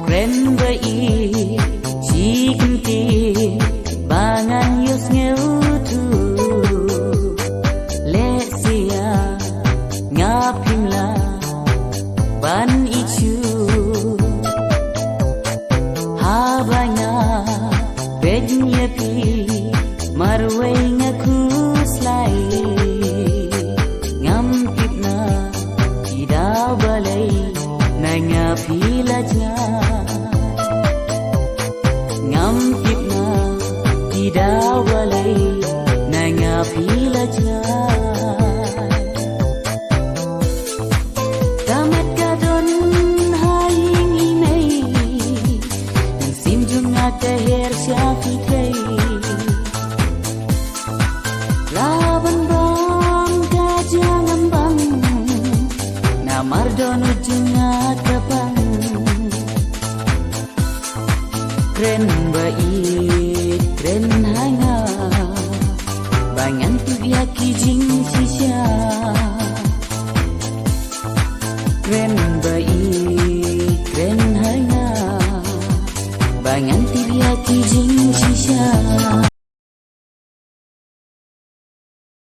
Kren bei Chikinti Bangan yus ngeutu Lesia Ngapimla Ban ichu Habanya Bednya pi Marway ngaku slai Ngampitna Tidak balai Nanya pilaja Ngampitna Tidak balai Nanya pilaja Tamat kadon Haying imei Nang simjung Teher syafikai Laban bang kajangan bang Namar dono jengat kapang Kren baik, kren hanga Bangan tu yaki jing sisya Kren baik, kren hanga Bangan tu yaki jing sisya